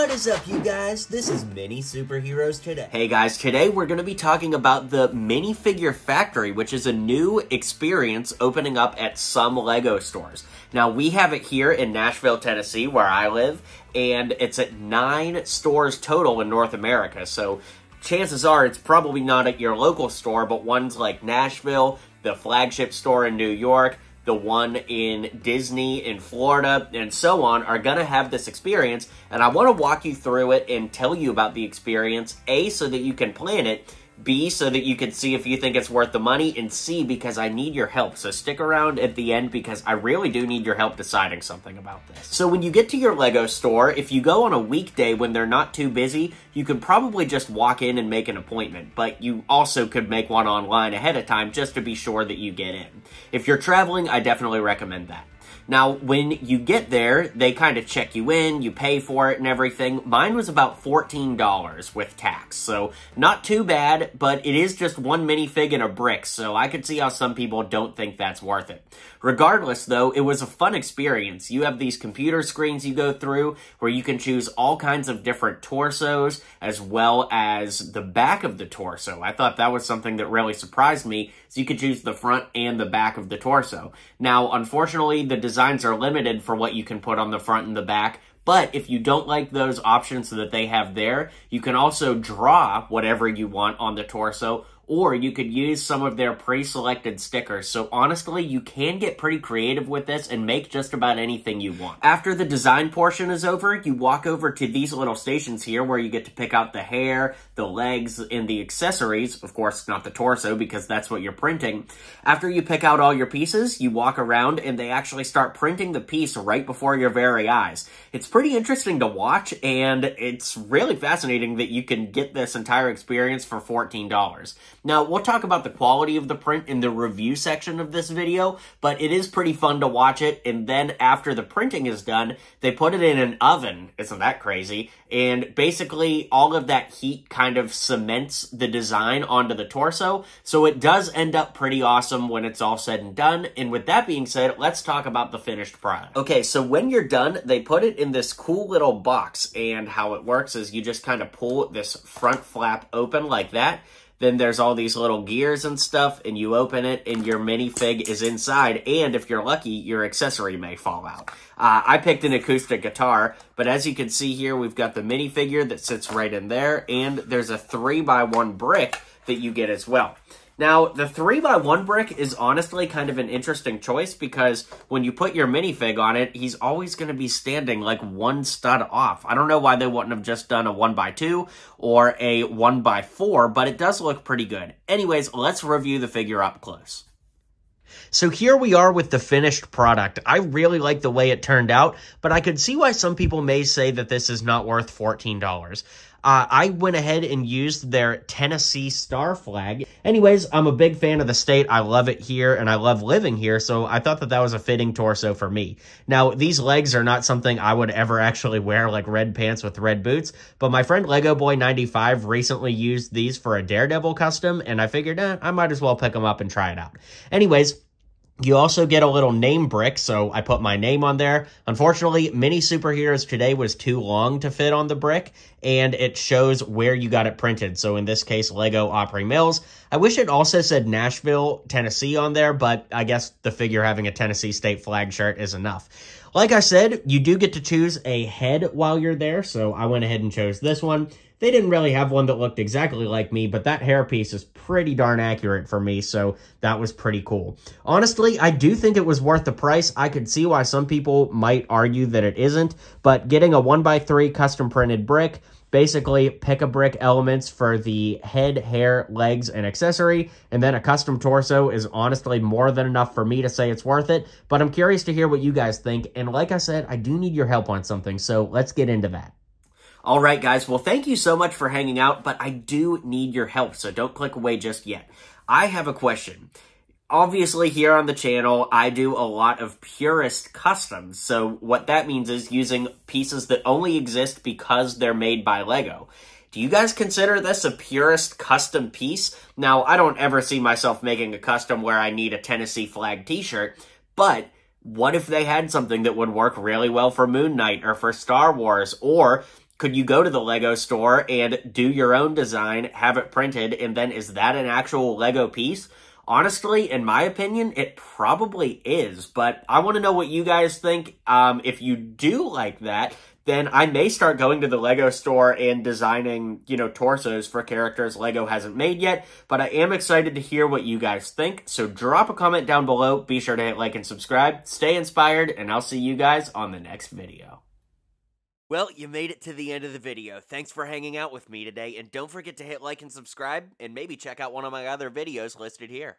What is up, you guys? This is Mini Superheroes Today. Hey guys, today we're going to be talking about the Minifigure Factory, which is a new experience opening up at some LEGO stores. Now, we have it here in Nashville, Tennessee, where I live, and it's at 9 stores total in North America. So chances are it's probably not at your local store, but ones like Nashville, the flagship store in New York, the one in Disney in Florida, and so on, are going to have this experience, and I want to walk you through it and tell you about the experience, A, so that you can plan it, B, so that you can see if you think it's worth the money, and C, because I need your help. So stick around at the end because I really do need your help deciding something about this. So when you get to your LEGO store, if you go on a weekday when they're not too busy, you can probably just walk in and make an appointment, but you also could make one online ahead of time just to be sure that you get in. If you're traveling, I definitely recommend that. Now, when you get there, they kind of check you in, you pay for it and everything. Mine was about $14 with tax, so not too bad, but it is just one minifig and a brick, so I could see how some people don't think that's worth it. Regardless, though, it was a fun experience. You have these computer screens you go through where you can choose all kinds of different torsos as well as the back of the torso. I thought that was something that really surprised me, so you could choose the front and the back of the torso. Now, unfortunately, the designs are limited for what you can put on the front and the back, but if you don't like those options that they have there, you can also draw whatever you want on the torso, or you could use some of their pre-selected stickers. So honestly, you can get pretty creative with this and make just about anything you want. After the design portion is over, you walk over to these little stations here where you get to pick out the hair, the legs, and the accessories. Of course, not the torso because that's what you're printing. After you pick out all your pieces, you walk around and they actually start printing the piece right before your very eyes. It's pretty interesting to watch, and it's really fascinating that you can get this entire experience for $14. Now, we'll talk about the quality of the print in the review section of this video, but it is pretty fun to watch it, and then after the printing is done, they put it in an oven. Isn't that crazy? And basically, all of that heat kind of cements the design onto the torso, so it does end up pretty awesome when it's all said and done. And with that being said, let's talk about the finished product. Okay, so when you're done, they put it in this cool little box, and how it works is you just kind of pull this front flap open like that. Then there's all these little gears and stuff, and you open it, and your minifig is inside, and if you're lucky, your accessory may fall out. I picked an acoustic guitar, but as you can see here, we've got the minifigure that sits right in there, and there's a 3x1 brick that you get as well. Now, the 3x1 brick is honestly kind of an interesting choice because when you put your minifig on it, he's always going to be standing like one stud off. I don't know why they wouldn't have just done a 1x2 or a 1x4, but it does look pretty good. Anyways, let's review the figure up close. So here we are with the finished product. I really like the way it turned out, but I could see why some people may say that this is not worth $14. I went ahead and used their Tennessee star flag. Anyways, I'm a big fan of the state. I love it here, and I love living here, so I thought that that was a fitting torso for me. Now, these legs are not something I would ever actually wear, like red pants with red boots, but my friend Lego Boy 95 recently used these for a Daredevil custom, and I figured, I might as well pick them up and try it out. Anyways, you also get a little name brick, so I put my name on there. Unfortunately, Mini Superheroes Today was too long to fit on the brick, and it shows where you got it printed. So in this case, Lego Opry Mills. I wish it also said Nashville, Tennessee on there, but I guess the figure having a Tennessee state flag shirt is enough. Like I said, you do get to choose a head while you're there, so I went ahead and chose this one. They didn't really have one that looked exactly like me, but that hairpiece is pretty darn accurate for me, so that was pretty cool. Honestly, I do think it was worth the price. I could see why some people might argue that it isn't, but getting a 1x3 custom printed brick, basically pick a brick elements for the head, hair, legs, and accessory, and then a custom torso is honestly more than enough for me to say it's worth it, but I'm curious to hear what you guys think, and like I said, I do need your help on something, so let's get into that. All right, guys. Well, thank you so much for hanging out, but I do need your help, so don't click away just yet. I have a question. Obviously, here on the channel, I do a lot of Purist customs, so what that means is using pieces that only exist because they're made by Lego. Do you guys consider this a Purist custom piece? Now, I don't ever see myself making a custom where I need a Tennessee flag t-shirt, but what if they had something that would work really well for Moon Knight or for Star Wars, or Could you go to the Lego store and do your own design, have it printed, and then is that an actual Lego piece? Honestly, in my opinion, it probably is, but I want to know what you guys think. If you do like that, then I may start going to the Lego store and designing, torsos for characters Lego hasn't made yet, but I am excited to hear what you guys think, so drop a comment down below, be sure to hit like and subscribe, stay inspired, and I'll see you guys on the next video. Well, you made it to the end of the video. Thanks for hanging out with me today, and don't forget to hit like and subscribe, and maybe check out one of my other videos listed here.